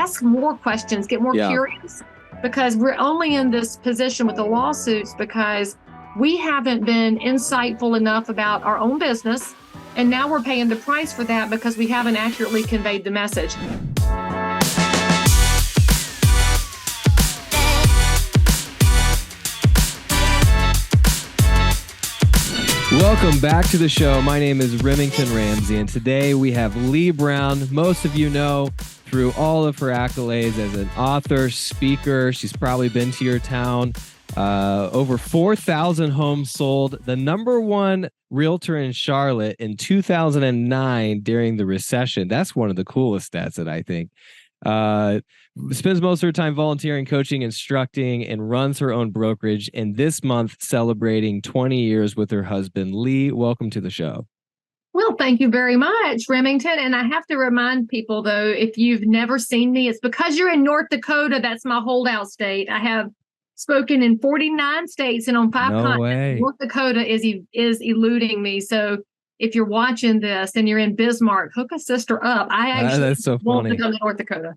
ask more questions, get more curious, because we're only in this position with the lawsuits because we haven't been insightful enough about our own business. And now we're paying the price for that because we haven't accurately conveyed the message. Welcome back to the show. My name is Remington Ramsey, and today we have Leigh Brown. Most of you know through all of her accolades as an author, speaker. She's probably been to your town. Over 4,000 homes sold. The number one realtor in Charlotte in 2009 during the recession. That's one of the coolest stats that I think. Spends most of her time volunteering, coaching, instructing, and runs her own brokerage. And this month, celebrating 20 years with her husband. Leigh, welcome to the show. Well, thank you very much, Remington. And I have to remind people, though, if you've never seen me, it's because you're in North Dakota. That's my holdout state. I have spoken in 49 states and on 5 continents. North Dakota is eluding me. So if you're watching this and you're in Bismarck, hook a sister up. I actually that's so want funny. to go to North Dakota.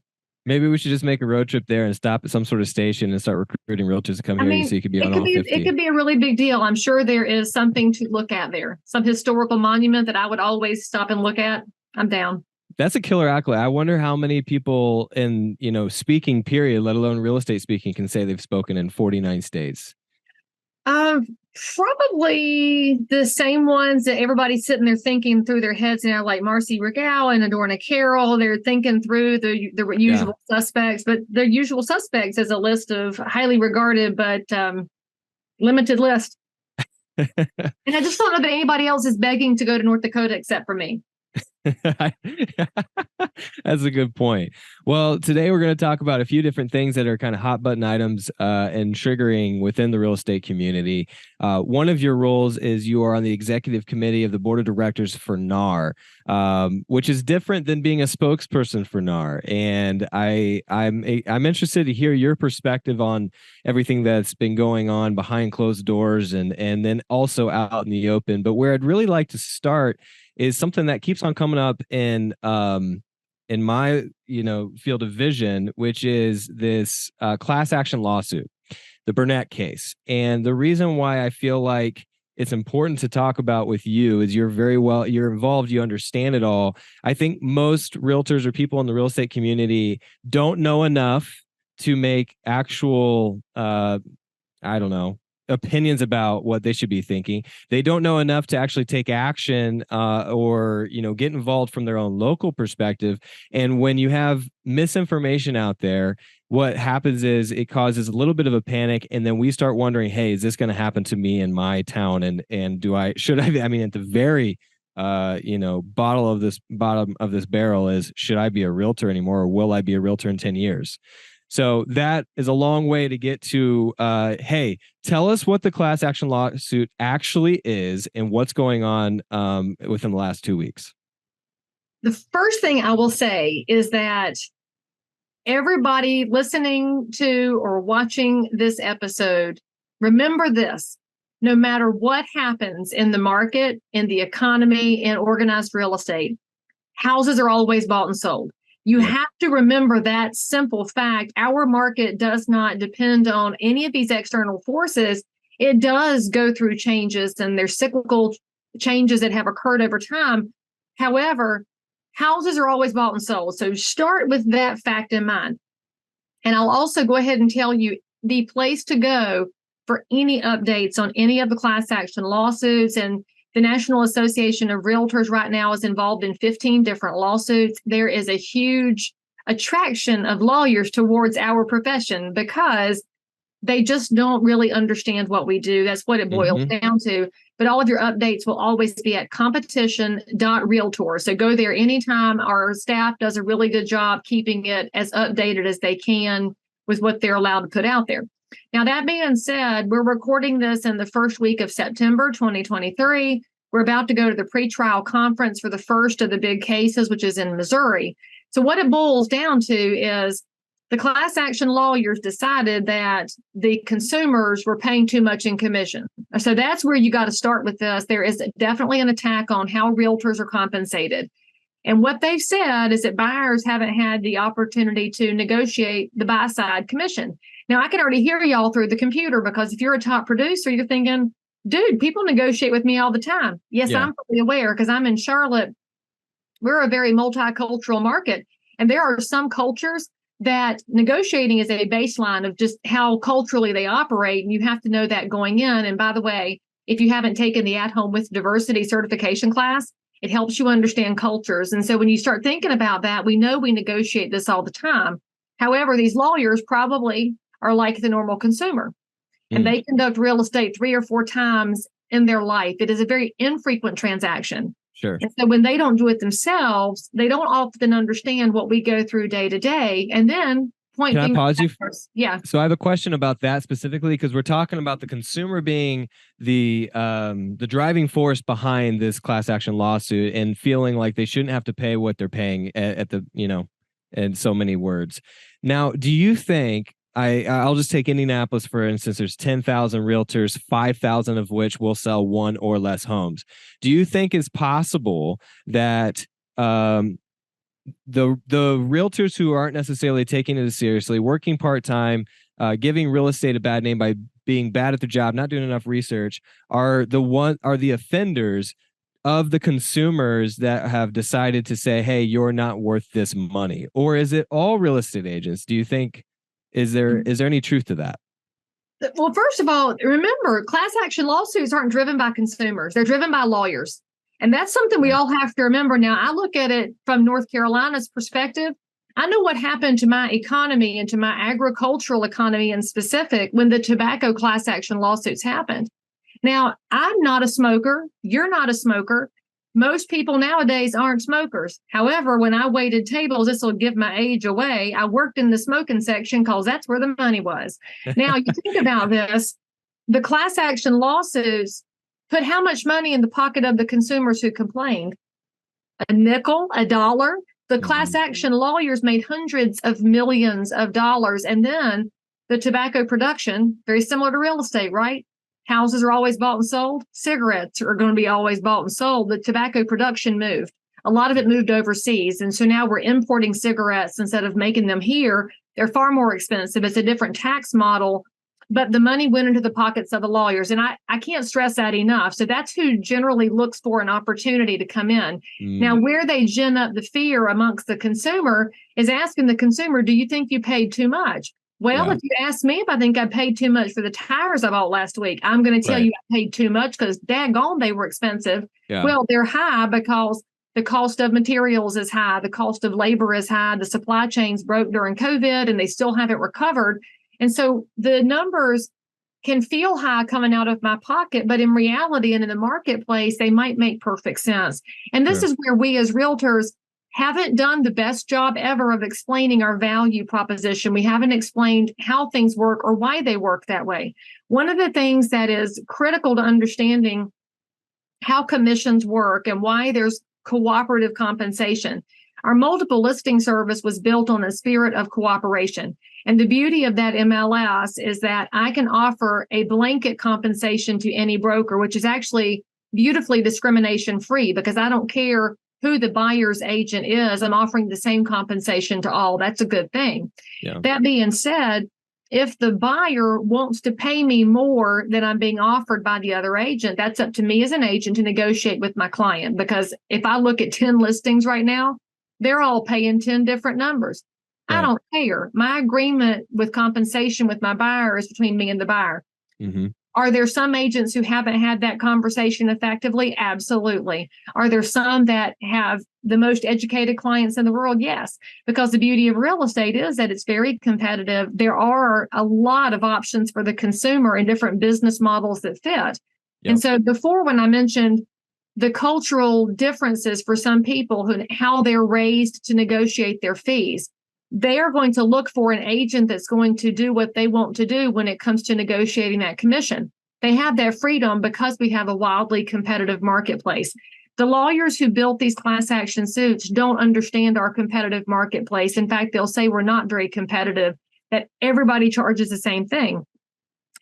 Maybe we should just make a road trip there and stop at some sort of station and start recruiting realtors to come here so you could be on all 50. It could be a really big deal. I'm sure there is something to look at there. Some historical monument that I would always stop and look at. I'm down. That's a killer accolade. I wonder how many people in, speaking period, let alone real estate speaking, can say they've spoken in 49 states. Probably the same ones that everybody's sitting there thinking through their heads now, like Marcy Regal and Adorna Carroll. They're thinking through the usual suspects, but the usual suspects is a list of highly regarded but limited list. And I just don't know that anybody else is begging to go to North Dakota except for me. That's a good point. Well, today we're going to talk about a few different things that are kind of hot button items and triggering within the real estate community. One of your roles is you are on the executive committee of the board of directors for NAR, which is different than being a spokesperson for NAR. And I'm interested to hear your perspective on everything that's been going on behind closed doors and then also out in the open. But where I'd really like to start is something that keeps on coming up in my field of vision, which is this class action lawsuit, the Burnett case. And the reason why I feel like it's important to talk about with you is you're involved, you understand it all. I think most realtors or people in the real estate community don't know enough to make actual, opinions about what they should be thinking. They don't know enough to actually take action or get involved from their own local perspective. And when you have misinformation out there, what happens is it causes a little bit of a panic, and then we start wondering, hey, is this going to happen to me in my town? And at the very bottom of this barrel is, should I be a realtor anymore, or will I be a realtor in 10 years? So that is a long way to get to, hey, tell us what the class action lawsuit actually is and what's going on within the last 2 weeks. The first thing I will say is that everybody listening to or watching this episode, remember this: no matter what happens in the market, in the economy, in organized real estate, houses are always bought and sold. You have to remember that simple fact. Our market does not depend on any of these external forces. It does go through changes, and there's cyclical changes that have occurred over time. However, houses are always bought and sold. So start with that fact in mind. And I'll also go ahead and tell you the place to go for any updates on any of the class action lawsuits. And the National Association of Realtors right now is involved in 15 different lawsuits. There is a huge attraction of lawyers towards our profession because they just don't really understand what we do. That's what it boils down to. But all of your updates will always be at competition.realtor. So go there anytime. Our staff does a really good job keeping it as updated as they can with what they're allowed to put out there. Now, that being said, we're recording this in the first week of September 2023. We're about to go to the pretrial conference for the first of the big cases, which is in Missouri. So what it boils down to is the class action lawyers decided that the consumers were paying too much in commission. So that's where you got to start with this. There is definitely an attack on how realtors are compensated. And what they've said is that buyers haven't had the opportunity to negotiate the buy side commission. Now, I can already hear y'all through the computer, because if you're a top producer, you're thinking, dude, people negotiate with me all the time. Yes, Yeah. I'm fully aware, because I'm in Charlotte. We're a very multicultural market. And there are some cultures that negotiating is a baseline of just how culturally they operate. And you have to know that going in. And by the way, if you haven't taken the At Home with Diversity certification class, it helps you understand cultures. And so when you start thinking about that, we know we negotiate this all the time. However, these lawyers probably are like the normal consumer, and they conduct real estate 3 or 4 times in their life. It is a very infrequent transaction. Sure. And so when they don't do it themselves, they don't often understand what we go through day to day. And then point Can I pause you? Yeah. So I have a question about that specifically, because we're talking about the consumer being the driving force behind this class action lawsuit and feeling like they shouldn't have to pay what they're paying at the, in so many words. Now, do you think, I'll just take Indianapolis, for instance, there's 10,000 realtors, 5,000 of which will sell 1 or less homes. Do you think it's possible that the realtors who aren't necessarily taking it seriously, working part-time, giving real estate a bad name by being bad at their job, not doing enough research, are the offenders of the consumers that have decided to say, hey, you're not worth this money? Or is it all real estate agents? Do you think, is there any truth to that? Well, first of all, remember, class action lawsuits aren't driven by consumers. They're driven by lawyers. And that's something we all have to remember. Now, I look at it from North Carolina's perspective. I know what happened to my economy and to my agricultural economy in specific when the tobacco class action lawsuits happened. Now, I'm not a smoker. You're not a smoker. Most people nowadays aren't smokers. However, when I waited tables, this will give my age away, I worked in the smoking section because that's where the money was. Now, you think about this, the class action lawsuits put how much money in the pocket of the consumers who complained? A nickel, a dollar. The class action lawyers made hundreds of millions of dollars. And then the tobacco production, very similar to real estate, right? Houses are always bought and sold. Cigarettes are going to be always bought and sold. The tobacco production moved. A lot of it moved overseas. And so now we're importing cigarettes instead of making them here. They're far more expensive. It's a different tax model, but the money went into the pockets of the lawyers. And I can't stress that enough. So that's who generally looks for an opportunity to come in. Now, where they gin up the fear amongst the consumer is asking the consumer, do you think you paid too much? Well, if you ask me if I think I paid too much for the tires I bought last week, I'm going to tell you I paid too much because daggone, they were expensive. Well, they're high because the cost of materials is high. The cost of labor is high. The supply chains broke during COVID and they still haven't recovered. And so the numbers can feel high coming out of my pocket, but in reality and in the marketplace, they might make perfect sense. And this is where we as realtors haven't done the best job ever of explaining our value proposition. We haven't explained how things work or why they work that way. One of the things that is critical to understanding how commissions work and why there's cooperative compensation. Our multiple listing service was built on a spirit of cooperation. And the beauty of that MLS is that I can offer a blanket compensation to any broker, which is actually beautifully discrimination free because I don't care who the buyer's agent is. I'm offering the same compensation to all. That's a good thing. That being said, if the buyer wants to pay me more than I'm being offered by the other agent, that's up to me as an agent to negotiate with my client. Because if I look at 10 listings right now, they're all paying 10 different numbers. I don't care. My agreement with compensation with my buyer is between me and the buyer. Are there some agents who haven't had that conversation effectively? Absolutely. Are there some that have the most educated clients in the world? Yes, because the beauty of real estate is that it's very competitive. There are a lot of options for the consumer and different business models that fit. And so before, when I mentioned the cultural differences for some people, who how they're raised to negotiate their fees, they are going to look for an agent that's going to do what they want to do when it comes to negotiating that commission. They have that freedom because we have a wildly competitive marketplace. The lawyers who built these class action suits don't understand our competitive marketplace. In fact, they'll say we're not very competitive, that everybody charges the same thing.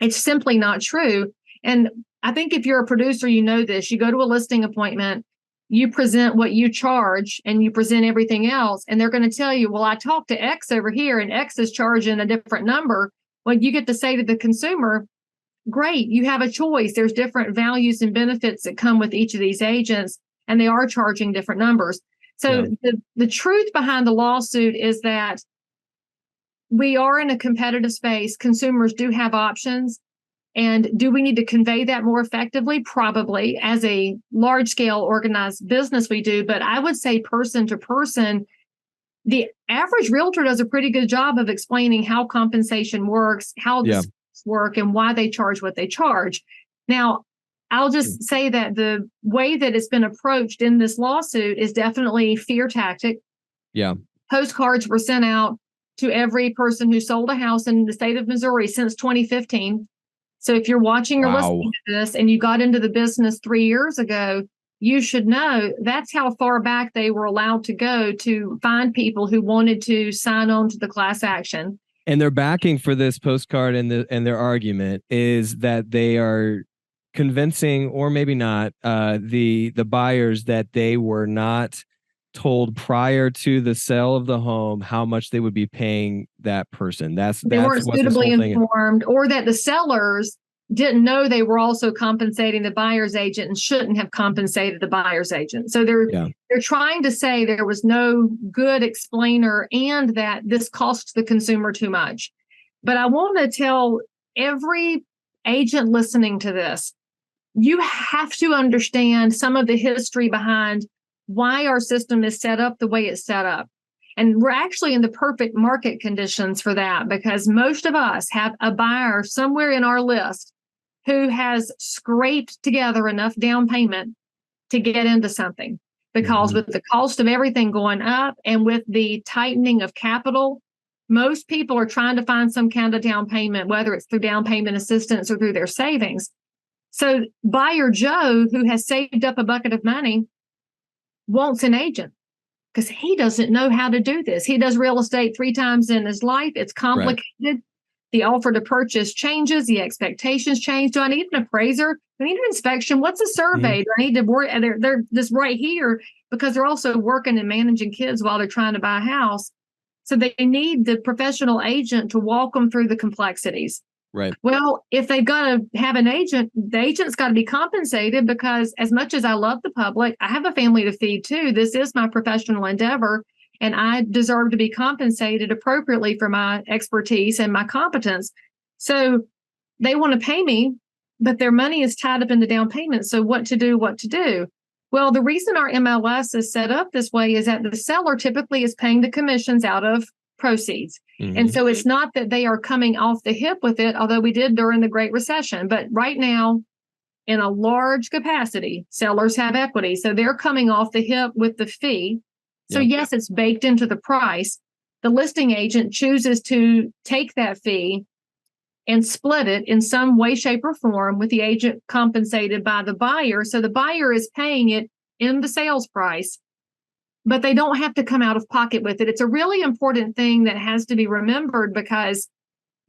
It's simply not true. And I think if you're a producer, you know this. You go to a listing appointment, you present what you charge and you present everything else, and they're going to tell you, well, I talked to X over here and X is charging a different number. Well, you get to say to the consumer, great, you have a choice. There's different values and benefits that come with each of these agents, and they are charging different numbers. So the truth behind the lawsuit is that we are in a competitive space. Consumers do have options. And do we need to convey that more effectively? Probably. As a large scale organized business, we do. But I would say person to person, the average realtor does a pretty good job of explaining how compensation works, how this work, and why they charge what they charge. Now, I'll just say that the way that it's been approached in this lawsuit is definitely fear tactic. Yeah. Postcards were sent out to every person who sold a house in the state of Missouri since 2015. So if you're watching or listening to this and you got into the business 3 years ago, you should know that's how far back they were allowed to go to find people who wanted to sign on to the class action. And their backing for this postcard and their argument is that they are convincing, or maybe not, the buyers that they were not told prior to the sale of the home how much they would be paying that person. They weren't suitably informed, or that the sellers didn't know they were also compensating the buyer's agent and shouldn't have compensated the buyer's agent. So they're trying to say there was no good explainer and that this costs the consumer too much. But I want to tell every agent listening to this, you have to understand some of the history behind why our system is set up the way it's set up. And we're actually in the perfect market conditions for that, because most of us have a buyer somewhere in our list who has scraped together enough down payment to get into something. Because with the cost of everything going up and with the tightening of capital, most people are trying to find some kind of down payment, whether it's through down payment assistance or through their savings. So buyer Joe, who has saved up a bucket of money, wants an agent because he doesn't know how to do this. He does real estate 3 times in his life. It's complicated. Right. The offer to purchase changes. The expectations change. Do I need an appraiser? Do I need an inspection? What's a survey? Do I need to work? They're this right here because they're also working and managing kids while they're trying to buy a house. So they need the professional agent to walk them through the complexities. Right. Well, if they've got to have an agent, the agent's got to be compensated, because as much as I love the public, I have a family to feed too. This is my professional endeavor, and I deserve to be compensated appropriately for my expertise and my competence. So they want to pay me, but their money is tied up in the down payment. So what to do? Well, the reason our MLS is set up this way is that the seller typically is paying the commissions out of proceeds. And so it's not that they are coming off the hip with it, although we did during the Great Recession. But right now, in a large capacity, sellers have equity. So they're coming off the hip with the fee. So yes, it's baked into the price. The listing agent chooses to take that fee and split it in some way, shape, or form with the agent compensated by the buyer. So the buyer is paying it in the sales price, but they don't have to come out of pocket with it. It's a really important thing that has to be remembered, because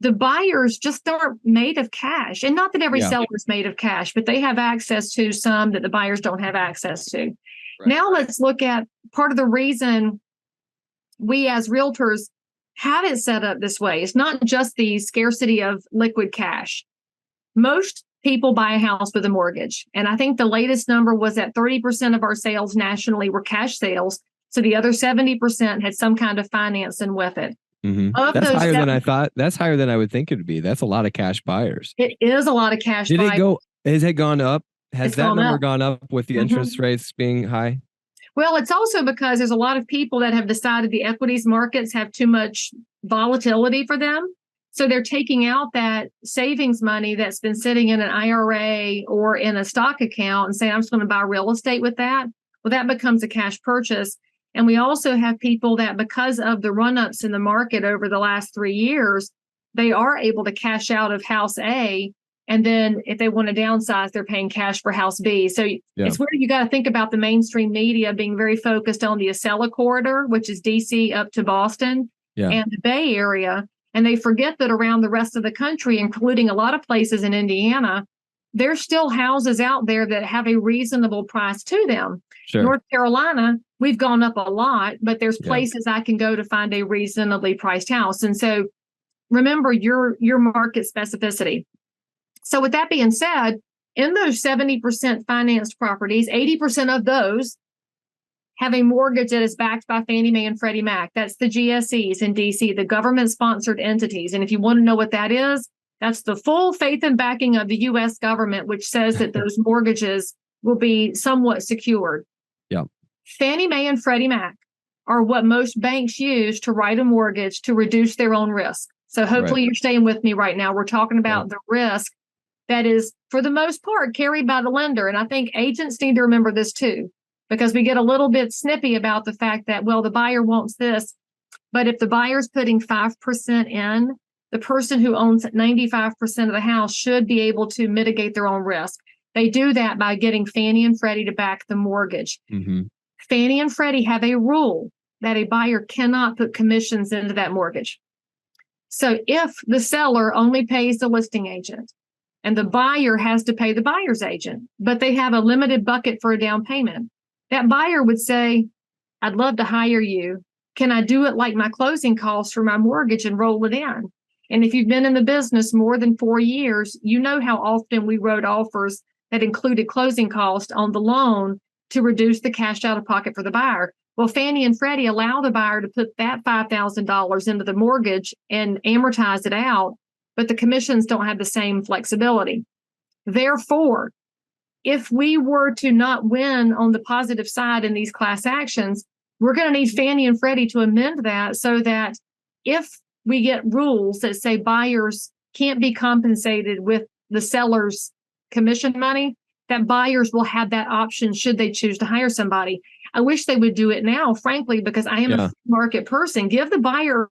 the buyers just aren't made of cash. And not that every seller is made of cash, but they have access to some that the buyers don't have access to. Right. Now let's look at part of the reason we as realtors have it set up this way. It's not just the scarcity of liquid cash. Most people buy a house with a mortgage. And I think the latest number was that 30% of our sales nationally were cash sales. So the other 70% had some kind of financing with it. That's higher than I thought. That's higher than I would think it would be. That's a lot of cash buyers. It is a lot of cash buyers. Has it gone up? Has that number gone up with the interest rates being high? Well, it's also because there's a lot of people that have decided the equities markets have too much volatility for them. So they're taking out that savings money that's been sitting in an IRA or in a stock account and saying, I'm just going to buy real estate with that. Well, that becomes a cash purchase. And we also have people that, because of the run-ups in the market over the last 3 years, they are able to cash out of house A. And then if they want to downsize, they're paying cash for house B. So it's where you got to think about the mainstream media being very focused on the Acela corridor, which is DC up to Boston and the Bay Area. And they forget that around the rest of the country, including a lot of places in Indiana, there's still houses out there that have a reasonable price to them. Sure. North Carolina, we've gone up a lot, but there's places I can go to find a reasonably priced house. And so remember your market specificity. So with that being said, in those 70% financed properties, 80% of those have a mortgage that is backed by Fannie Mae and Freddie Mac. That's the GSEs in DC, the government-sponsored entities. And if you want to know what that is, that's the full faith and backing of the U.S. government, which says that those mortgages will be somewhat secured. Yeah. Fannie Mae and Freddie Mac are what most banks use to write a mortgage to reduce their own risk. So hopefully you're staying with me right now. We're talking about the risk that is, for the most part, carried by the lender. And I think agents need to remember this too, because we get a little bit snippy about the fact that, well, the buyer wants this. But if the buyer's putting 5% in, the person who owns 95% of the house should be able to mitigate their own risk. They do that by getting Fannie and Freddie to back the mortgage. Mm-hmm. Fannie and Freddie have a rule that a buyer cannot put commissions into that mortgage. So if the seller only pays the listing agent and the buyer has to pay the buyer's agent, but they have a limited bucket for a down payment, that buyer would say, I'd love to hire you. Can I do it like my closing costs for my mortgage and roll it in? And if you've been in the business more than 4 years, you know how often we wrote offers that included closing costs on the loan to reduce the cash out of pocket for the buyer. Well, Fannie and Freddie allow the buyer to put that $5,000 into the mortgage and amortize it out, but the commissions don't have the same flexibility. Therefore, if we were to not win on the positive side in these class actions, we're going to need Fannie and Freddie to amend that so that if we get rules that say buyers can't be compensated with the seller's commission money, that buyers will have that option should they choose to hire somebody. I wish they would do it now, frankly, because I am a market person. Give the buyer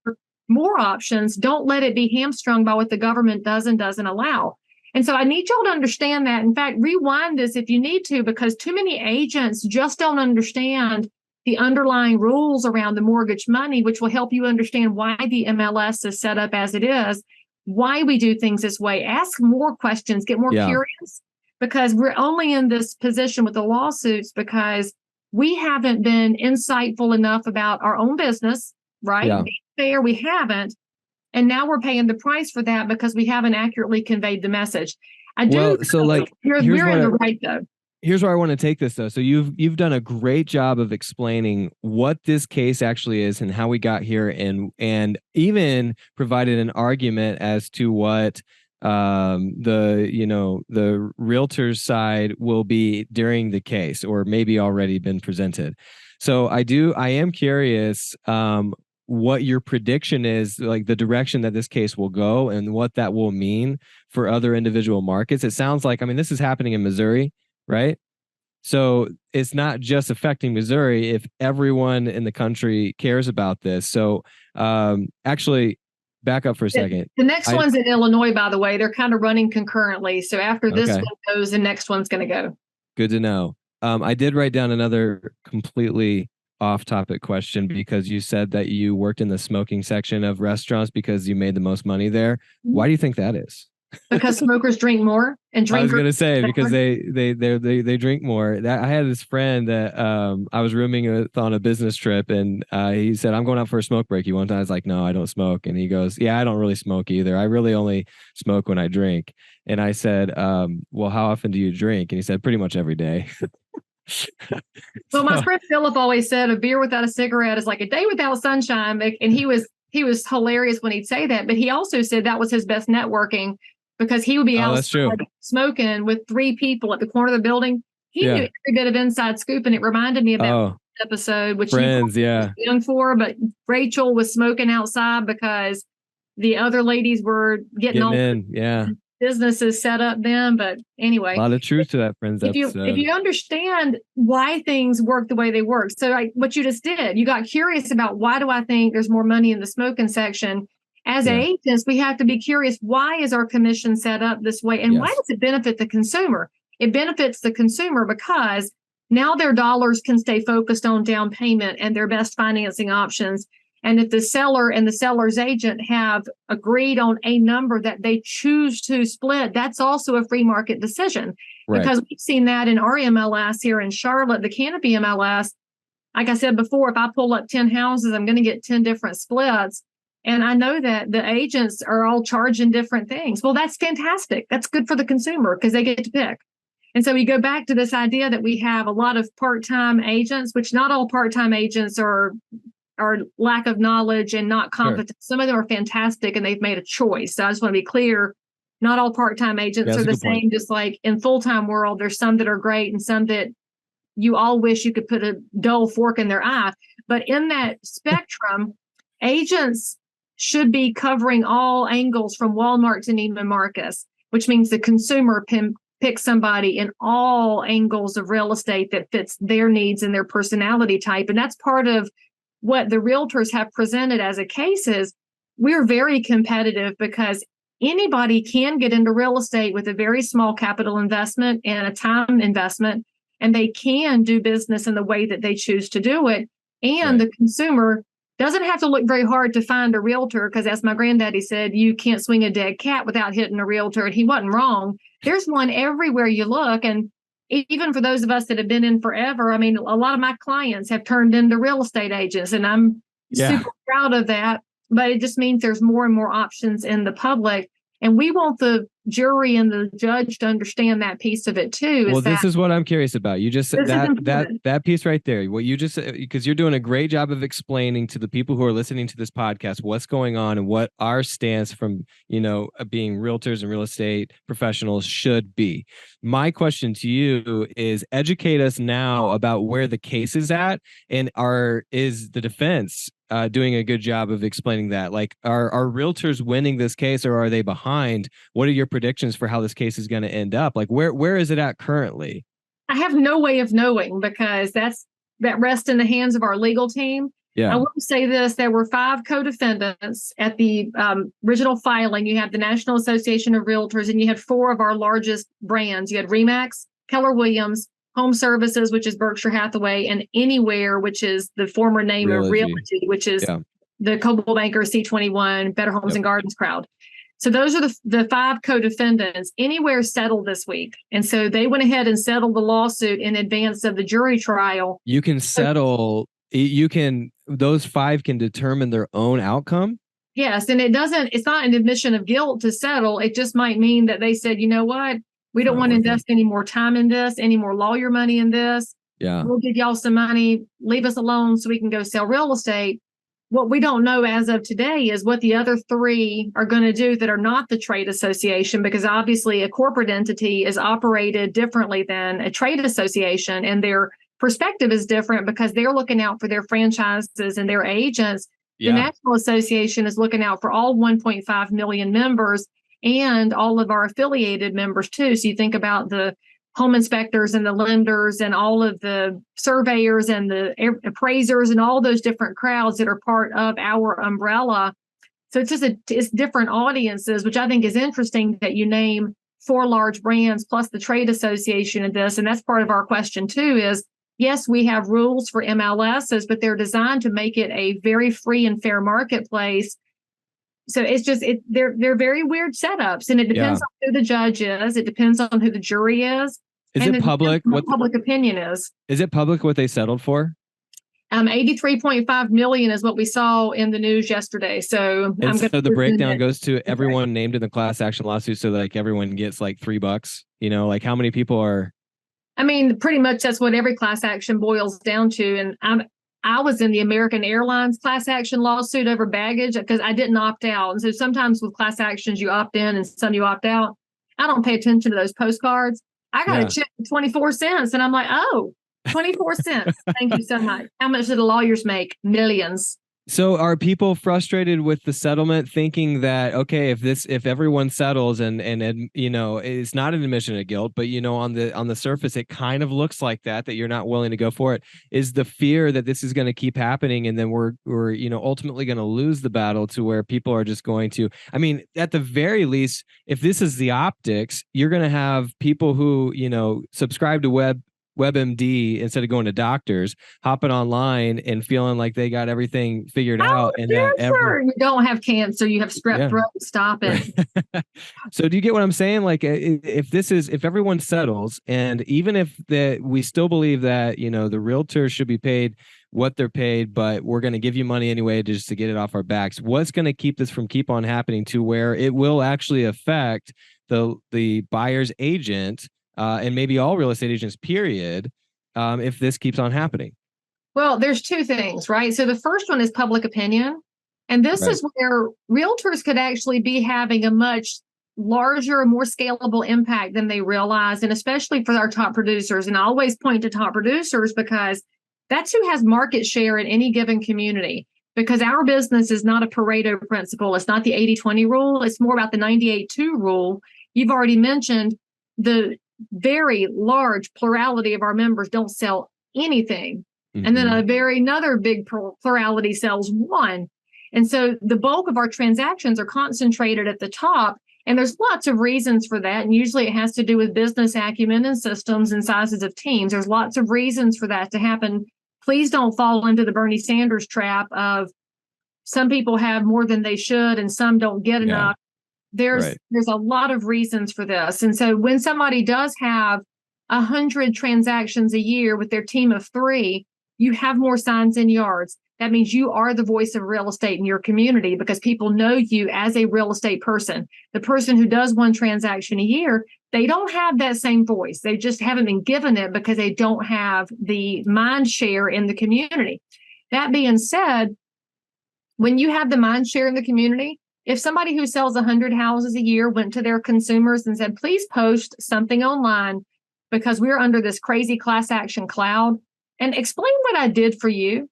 more options. Don't let it be hamstrung by what the government does and doesn't allow. And so I need y'all to understand that. In fact, rewind this if you need to, because too many agents just don't understand the underlying rules around the mortgage money, which will help you understand why the MLS is set up as it is, why we do things this way. Ask more questions, get more curious, because we're only in this position with the lawsuits because we haven't been insightful enough about our own business, right? Being fair, we haven't. And now we're paying the price for that because we haven't accurately conveyed the message. We're in the right, though. Here's where I want to take this, though. So you've done a great job of explaining what this case actually is and how we got here, and even provided an argument as to what the realtor's side will be during the case, or maybe already been presented. So I am curious what your prediction is, like the direction that this case will go and what that will mean for other individual markets. It sounds like, I mean, this is happening in Missouri, right? So it's not just affecting Missouri if everyone in the country cares about this. So actually, back up for a second. The next one's in Illinois, by the way. They're kind of running concurrently. So after this one goes, the next one's going to go. Good to know. I did write down another completely off-topic question because you said that you worked in the smoking section of restaurants because you made the most money there. Why do you think that is? Because smokers drink more and drink. I was gonna say because they drink more. That I had this friend that I was rooming with on a business trip, and he said, "I'm going out for a smoke break." One time I was like, "No, I don't smoke," and he goes, "Yeah, I don't really smoke either. I really only smoke when I drink." And I said, "Well, how often do you drink?" And he said, "Pretty much every day." Well, my friend Philip always said, "A beer without a cigarette is like a day without sunshine," and he was hilarious when he'd say that. But he also said that was his best networking. Because he would be outside smoking with 3 people at the corner of the building. He knew every bit of inside scoop, and it reminded me of that episode, which Friends, young for. But Rachel was smoking outside because the other ladies were getting all businesses set up then. But anyway, a lot of truth to that, Friends episode. If you understand why things work the way they work, so like what you just did, you got curious about why do I think there's more money in the smoking section. As agents, we have to be curious, why is our commission set up this way? And why does it benefit the consumer? It benefits the consumer because now their dollars can stay focused on down payment and their best financing options. And if the seller and the seller's agent have agreed on a number that they choose to split, that's also a free market decision. Right. Because we've seen that in our MLS here in Charlotte, the Canopy MLS. Like I said before, if I pull up 10 houses, I'm going to get 10 different splits. And I know that the agents are all charging different things. Well, that's fantastic. That's good for the consumer because they get to pick. And so we go back to this idea that we have a lot of part-time agents, which not all part-time agents are lack of knowledge and not competent. Sure. Some of them are fantastic and they've made a choice. So I just want to be clear. Not all part-time agents are the same. Point. Just like in full-time world, there's some that are great and some that you all wish you could put a dull fork in their eye. But in that spectrum, agents should be covering all angles from Walmart to Neiman Marcus, which means the consumer can pick somebody in all angles of real estate that fits their needs and their personality type. And that's part of what the realtors have presented as a case is we're very competitive because anybody can get into real estate with a very small capital investment and a time investment, and they can do business in the way that they choose to do it. And the consumer doesn't have to look very hard to find a realtor because, as my granddaddy said, you can't swing a dead cat without hitting a realtor. And he wasn't wrong. There's one everywhere you look. And even for those of us that have been in forever, I mean, a lot of my clients have turned into real estate agents, and I'm super proud of that. But it just means there's more and more options in the public. And we want the jury and the judge to understand that piece of it too. Well, this is what I'm curious about. You just said that piece right there. What you just said, because you're doing a great job of explaining to the people who are listening to this podcast what's going on and what our stance from, being realtors and real estate professionals should be. My question to you is educate us now about where the case is at and is the defense doing a good job of explaining that? Like, are realtors winning this case or are they behind? What are your predictions for how this case is going to end up? Like, where is it at currently? I have no way of knowing because that rests in the hands of our legal team. Yeah. I will say this. There were 5 co-defendants at the original filing. You have the National Association of Realtors, and you had 4 of our largest brands. You had RE/MAX, Keller Williams, Home Services, which is Berkshire Hathaway, and Anywhere, which is the former name of Realty, which is the Coldwell Banker, C21, Better Homes and Gardens crowd. So those are the 5 co-defendants. Anywhere settled this week. And so they went ahead and settled the lawsuit in advance of the jury trial. You can settle, those 5 can determine their own outcome? Yes. And it's not an admission of guilt to settle. It just might mean that they said, you know what? We don't want to invest any more time in this, any more lawyer money in this. Yeah. We'll give y'all some money, leave us alone so we can go sell real estate. What we don't know as of today is what the other 3 are going to do that are not the trade association, because obviously a corporate entity is operated differently than a trade association, and their perspective is different because they're looking out for their franchises and their agents. Yeah. The National Association is looking out for all 1.5 million members and all of our affiliated members too. So you think about the home inspectors and the lenders and all of the surveyors and the appraisers and all those different crowds that are part of our umbrella. So it's different audiences, which I think is interesting that you name 4 large brands plus the trade association in this. And that's part of our question too is, yes, we have rules for MLSs, but they're designed to make it a very free and fair marketplace. So it's just they're very weird setups, and it depends on who the judge is. It depends on who the jury is. Is it public? What public opinion is? Is it public what they settled for? 83.5 million is what we saw in the news yesterday. So so the breakdown goes to everyone named in the class action lawsuit. So like everyone gets like $3. Like how many people are? I mean, pretty much that's what every class action boils down to. And I was in the American Airlines class action lawsuit over baggage because I didn't opt out. And so sometimes with class actions, you opt in and some you opt out. I don't pay attention to those postcards. I got a check for 24 cents. And I'm like, oh, 24 cents. Thank you so much. How much do the lawyers make? Millions. So are people frustrated with the settlement, thinking that, okay, if everyone settles and it's not an admission of guilt, but on the surface it kind of looks like that you're not willing to go for it? Is the fear that this is going to keep happening and then we're ultimately going to lose the battle to where people are just going to, I mean, at the very least, if this is the optics, you're going to have people who subscribe to WebMD instead of going to doctors, hopping online and feeling like they got everything figured out, and that you don't have cancer, you have strep throat. Stop it. So do you get what I'm saying? Like, if everyone settles, and even if we still believe that, you know, the realtors should be paid what they're paid, but we're going to give you money anyway just to get it off our backs, what's going to keep this from keep on happening to where it will actually affect the buyer's agent, and maybe all real estate agents, period, if this keeps on happening? Well, there's two things, right? So the first one is public opinion. And this is where realtors could actually be having a much larger, more scalable impact than they realize. And especially for our top producers. And I always point to top producers because that's who has market share in any given community. Because our business is not a Pareto principle. It's not the 80-20 rule. It's more about the 98-2 rule. You've already mentioned the very large plurality of our members don't sell anything. And then another big plurality sells one. And so the bulk of our transactions are concentrated at the top. And there's lots of reasons for that. And usually it has to do with business acumen and systems and sizes of teams. There's lots of reasons for that to happen. Please don't fall into the Bernie Sanders trap of some people have more than they should and some don't get enough. There's a lot of reasons for this. And so when somebody does have 100 transactions a year with their team of 3, you have more signs in yards. That means you are the voice of real estate in your community because people know you as a real estate person. The person who does 1 transaction a year, they don't have that same voice. They just haven't been given it because they don't have the mind share in the community. That being said, when you have the mind share in the community, if somebody who sells 100 houses a year went to their consumers and said, please post something online because we're under this crazy class action cloud, and explain what I did for you,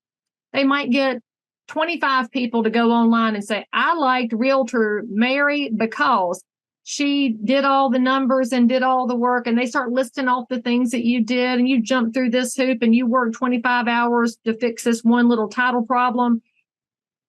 they might get 25 people to go online and say, I liked Realtor Mary because she did all the numbers and did all the work. And they start listing off the things that you did. And you jumped through this hoop and you worked 25 hours to fix this one little title problem.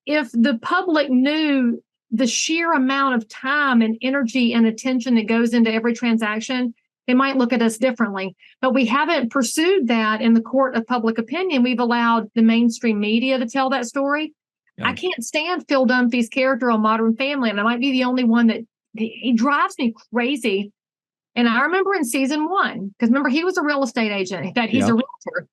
If the public knew the sheer amount of time and energy and attention that goes into every transaction, they might look at us differently. But we haven't pursued that in the court of public opinion. We've allowed the mainstream media to tell that story. I can't stand Phil Dunphy's character on Modern Family, and I might be the only one that he drives me crazy. And I remember in season 1, because remember, he was a real estate agent. In fact, he's a realtor.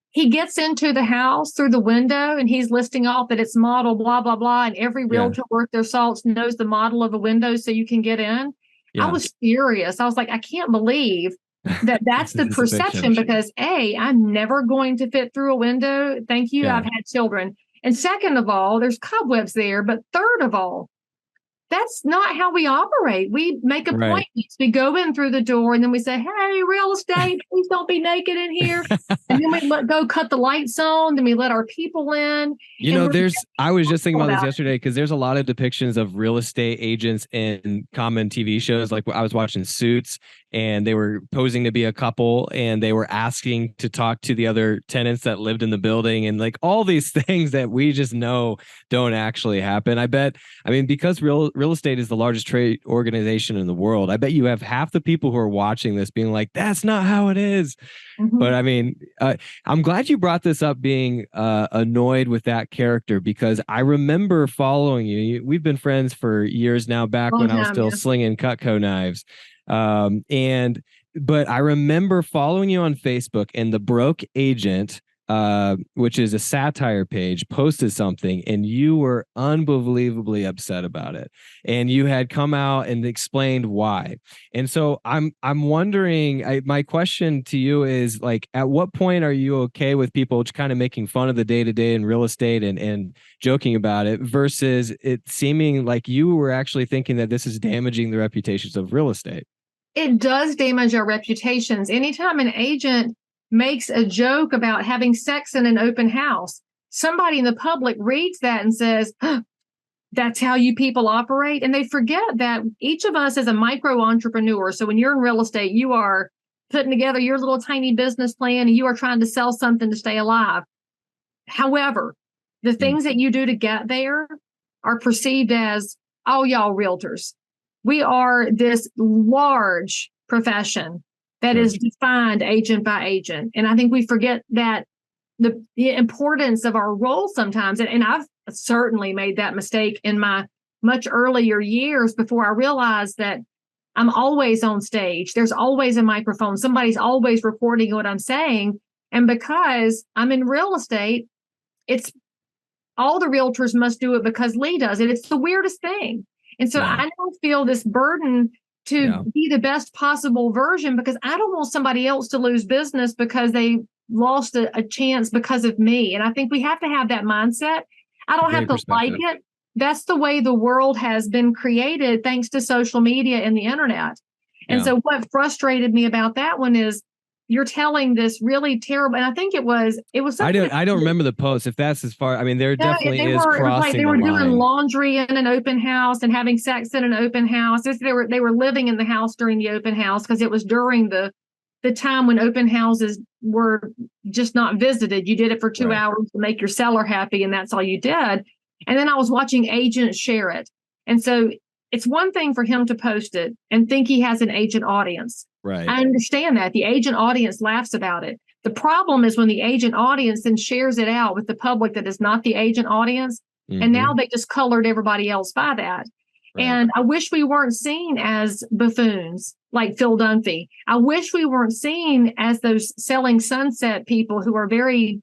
He gets into the house through the window and he's listing off that it's model, blah, blah, blah. And every realtor worth their salts knows the model of a window so you can get in. I was furious. I was like, I can't believe that that's the perception because I'm never going to fit through a window. Thank you. I've had children. And second of all, there's cobwebs there. But third of all, that's not how we operate. We make appointments. We go in through the door and then we say, hey, real estate, please don't be naked in here. And then we go cut the lights on. Then we let our people in. You know, I was just thinking about this yesterday because there's a lot of depictions of real estate agents in common TV shows. Like I was watching Suits and they were posing to be a couple and they were asking to talk to the other tenants that lived in the building and like all these things that we just know don't actually happen. I mean, because real estate is the largest trade organization in the world, I bet you have half the people who are watching this being like, that's not how it is. But I mean, I'm glad you brought this up, being annoyed with that character, because I remember following you. We've been friends for years now, back when I was still slinging Cutco knives. But I remember following you on Facebook, and the Broke Agent, which is a satire page, posted something and you were unbelievably upset about it. And you had come out and explained why. And so I'm wondering, my question to you is, like, at what point are you okay with people kind of making fun of the day-to-day in real estate and joking about it, versus it seeming like you were actually thinking that this is damaging the reputations of real estate? It does damage our reputations. Anytime an agent makes a joke about having sex in an open house, somebody in the public reads that and says, that's how you people operate. And they forget that each of us is a micro entrepreneur. So when you're in real estate, you are putting together your little tiny business plan and you are trying to sell something to stay alive. However, the things that you do to get there are perceived as, oh, y'all realtors. We are this large profession. that Sure. is defined agent by agent. And I think we forget that the importance of our role sometimes. And I've certainly made that mistake in my much earlier years before I realized that I'm always on stage. There's always a microphone. Somebody's always recording what I'm saying. And because I'm in real estate, it's all the realtors must do it because Leigh does it. It's the weirdest thing. And so I don't feel this burden to be the best possible version because I don't want somebody else to lose business because they lost a chance because of me. And I think we have to have that mindset. I don't have to like it. That's the way the world has been created thanks to social media and the internet. And so what frustrated me about that one is you're telling this really terrible, and I think it was I don't remember the post. If that's as far, I mean, there definitely is crossing it was like they were the line. doing laundry in an open house and having sex in an open house. They were living in the house during the open house because it was during the time when open houses were just not visited. You did it for 2 hours to make your seller happy, and that's all you did. And then I was watching agents share it. And so it's one thing for him to post it and think he has an agent audience. Right. I understand that. The agent audience laughs about it. The problem is when the agent audience then shares it out with the public that is not the agent audience. And now they just colored everybody else by that. Right. And I wish we weren't seen as buffoons like Phil Dunphy. I wish we weren't seen as those selling sunset people who are very,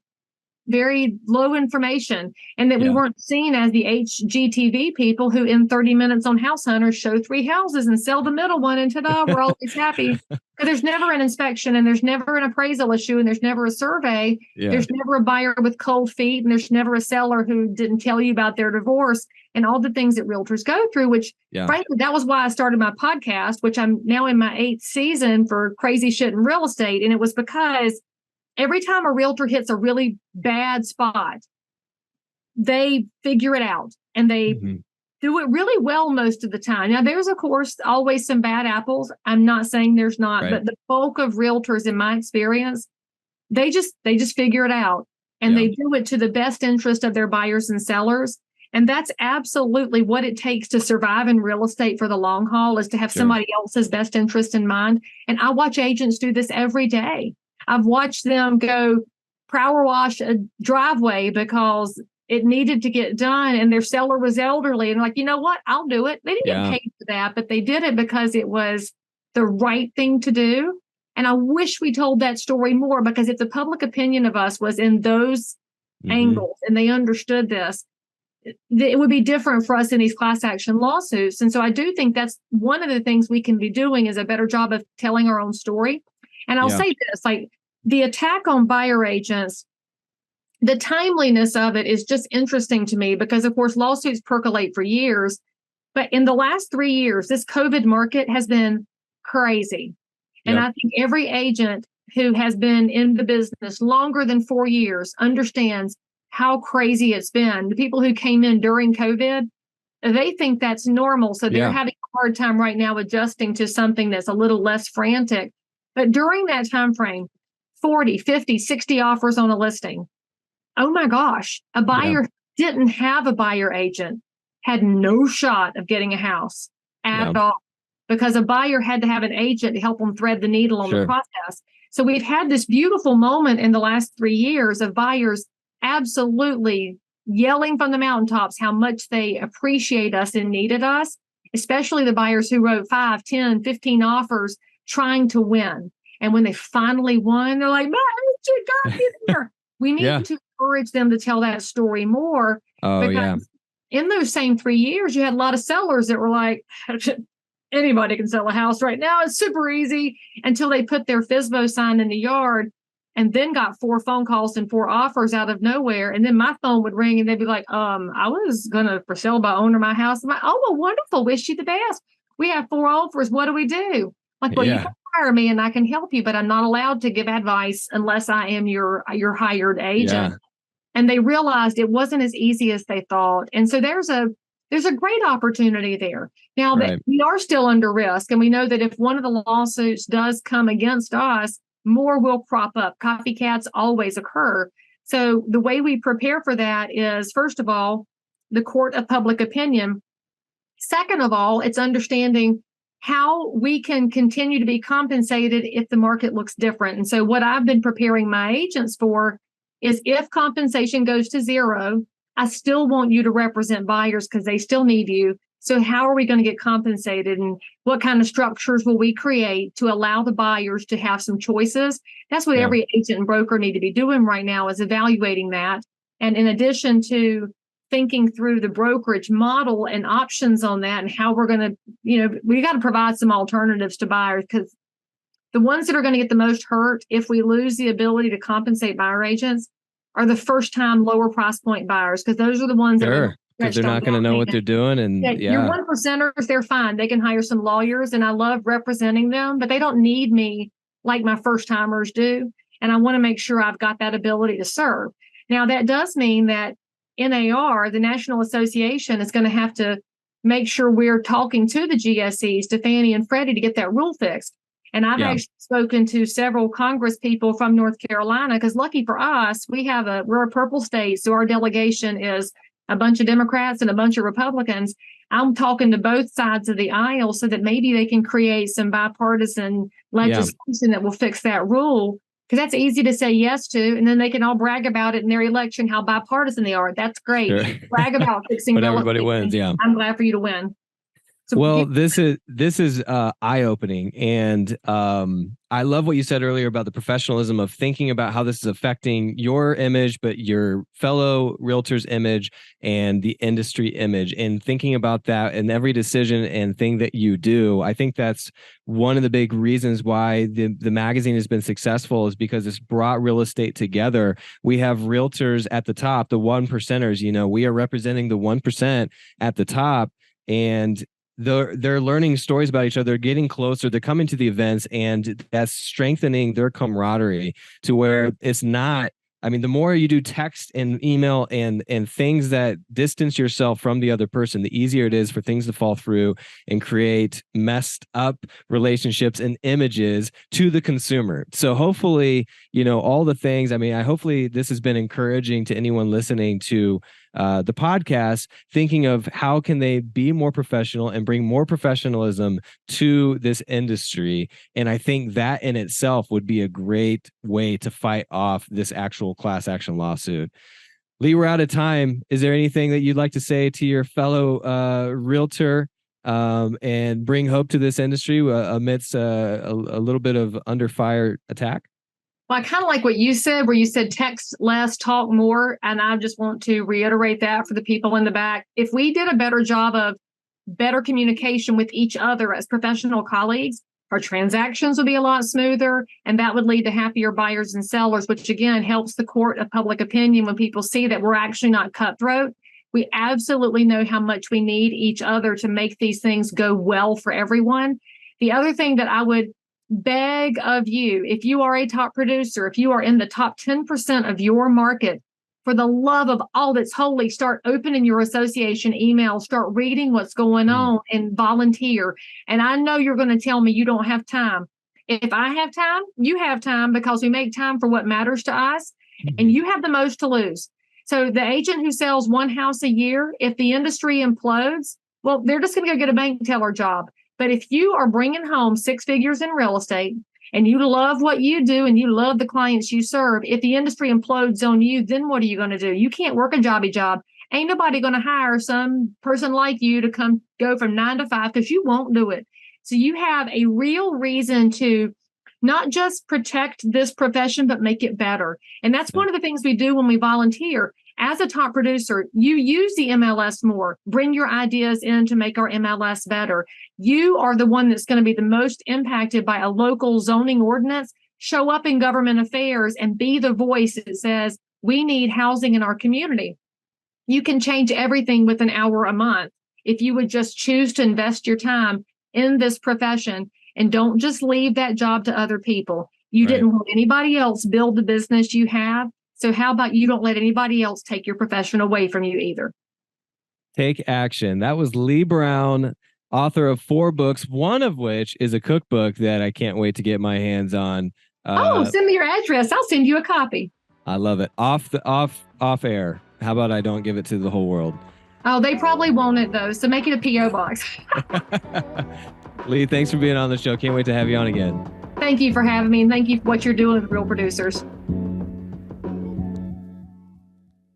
very low information, and that we weren't seen as the HGTV people who in 30 minutes on House Hunters show 3 houses and sell the middle one and ta-da, we're always happy. Because there's never an inspection and there's never an appraisal issue and there's never a survey. There's never a buyer with cold feet and there's never a seller who didn't tell you about their divorce and all the things that realtors go through, which frankly, that was why I started my podcast, which I'm now in my 8th season for Crazy Shit in Real Estate. And it was because every time a realtor hits a really bad spot, they figure it out and they do it really well most of the time. Now, there's, of course, always some bad apples. I'm not saying there's not, but the bulk of realtors, in my experience, they just figure it out and they do it to the best interest of their buyers and sellers. And that's absolutely what it takes to survive in real estate for the long haul, is to have somebody else's best interest in mind. And I watch agents do this every day. I've watched them go power wash a driveway because it needed to get done and their seller was elderly and like, you know what, I'll do it. They didn't get paid for that, but they did it because it was the right thing to do. And I wish we told that story more, because if the public opinion of us was in those angles and they understood this, it would be different for us in these class action lawsuits. And so I do think that's one of the things we can be doing, is a better job of telling our own story. And I'll say this, like the attack on buyer agents, the timeliness of it is just interesting to me because, of course, lawsuits percolate for years. But in the last 3 years, this COVID market has been crazy. And I think every agent who has been in the business longer than 4 years understands how crazy it's been. The people who came in during COVID, they think that's normal. So they're having a hard time right now adjusting to something that's a little less frantic. But during that time frame, 40, 50, 60 offers on a listing. Oh my gosh, a buyer didn't have a buyer agent, had no shot of getting a house at all, because a buyer had to have an agent to help them thread the needle on the process. So we've had this beautiful moment in the last 3 years of buyers absolutely yelling from the mountaintops how much they appreciate us and needed us, especially the buyers who wrote 5, 10, 15 offers trying to win. And when they finally won, they're like, man, you got me there. We need to encourage them to tell that story more. Because in those same 3 years, you had a lot of sellers that were like, anybody can sell a house right now. It's super easy, until they put their FSBO sign in the yard and then got 4 phone calls and 4 offers out of nowhere. And then my phone would ring and they'd be like, I was going to for sale by owner my house. I'm like, oh, well, wonderful. Wish you the best. We have 4 offers. What do we do? Like, well, you can hire me and I can help you, but I'm not allowed to give advice unless I am your hired agent. And they realized it wasn't as easy as they thought. And so there's a great opportunity there. Now that we are still under risk, and we know that if one of the lawsuits does come against us, more will crop up. Copycats always occur. So the way we prepare for that is, first of all, the court of public opinion. Second of all, it's understanding how we can continue to be compensated if the market looks different. And so what I've been preparing my agents for is if compensation goes to zero, I still want you to represent buyers because they still need you. So how are we going to get compensated, and what kind of structures will we create to allow the buyers to have some choices? That's what every agent and broker need to be doing right now, is evaluating that. And in addition to thinking through the brokerage model and options on that, and how we're going to, we got to provide some alternatives to buyers, because the ones that are going to get the most hurt if we lose the ability to compensate buyer agents are the first time lower price point buyers, because those are the ones that are, because they're not going to know what they're doing. And your one percenters, they're fine. They can hire some lawyers, and I love representing them, but they don't need me like my first timers do. And I want to make sure I've got that ability to serve. Now, that does mean that NAR, the National Association, is going to have to make sure we're talking to the GSEs, to Fannie and Freddie, to get that rule fixed. And I've actually spoken to several Congress people from North Carolina, because lucky for us, we're a purple state. So our delegation is a bunch of Democrats and a bunch of Republicans. I'm talking to both sides of the aisle so that maybe they can create some bipartisan legislation that will fix that rule, because that's easy to say yes to. And then they can all brag about it in their election, how bipartisan they are. That's great. Sure. Brag about fixing. But everybody wins. Yeah. I'm glad for you to win. So well, this is eye-opening, and I love what you said earlier about the professionalism of thinking about how this is affecting your image, but your fellow realtors' image and the industry image, and thinking about that in every decision and thing that you do. I think that's one of the big reasons why the magazine has been successful, is because it's brought real estate together. We have realtors at the top, the 1%ers. We are representing the 1% at the top, and they're learning stories about each other, they're getting closer, they're coming to the events, and that's strengthening their camaraderie to where it's not, the more you do text and email and things that distance yourself from the other person, the easier it is for things to fall through and create messed up relationships and images to the consumer. So hopefully, all the things, hopefully this has been encouraging to anyone listening to the podcast, thinking of how can they be more professional and bring more professionalism to this industry. And I think that in itself would be a great way to fight off this actual class action lawsuit. Leigh, we're out of time. Is there anything that you'd like to say to your fellow realtor and bring hope to this industry amidst a little bit of under fire attack? Well, I kind of like what you said, where you said text less, talk more. And I just want to reiterate that for the people in the back. If we did a better job of better communication with each other as professional colleagues, our transactions would be a lot smoother, and that would lead to happier buyers and sellers, which again helps the court of public opinion when people see that we're actually not cutthroat. We absolutely know how much we need each other to make these things go well for everyone. The other thing that I would beg of you, if you are a top producer, if you are in the top 10% of your market, for the love of all that's holy, start opening your association email, start reading what's going on, and volunteer. And I know you're going to tell me you don't have time. If I have time, you have time, because we make time for what matters to us, and you have the most to lose. So the agent who sells one house a year, if the industry implodes, well, they're just going to go get a bank teller job. But if you are bringing home six figures in real estate, and you love what you do and you love the clients you serve, if the industry implodes on you, then what are you going to do? You can't work a jobby job. Ain't nobody going to hire some person like you to go from 9 to 5, because you won't do it. So you have a real reason to not just protect this profession, but make it better. And that's one of the things we do when we volunteer. As a top producer, you use the MLS more. Bring your ideas in to make our MLS better. You are the one that's going to be the most impacted by a local zoning ordinance. Show up in government affairs and be the voice that says, we need housing in our community. You can change everything with an hour a month if you would just choose to invest your time in this profession, and don't just leave that job to other people. You didn't let anybody else build the business you have. So how about you don't let anybody else take your profession away from you either? Take action. That was Leigh Brown, author of 4 books, one of which is a cookbook that I can't wait to get my hands on. Send me your address. I'll send you a copy. I love it. Off air. How about I don't give it to the whole world? Oh, they probably won't it though. So make it a P.O. box. Leigh, thanks for being on the show. Can't wait to have you on again. Thank you for having me, and thank you for what you're doing with Real Producers.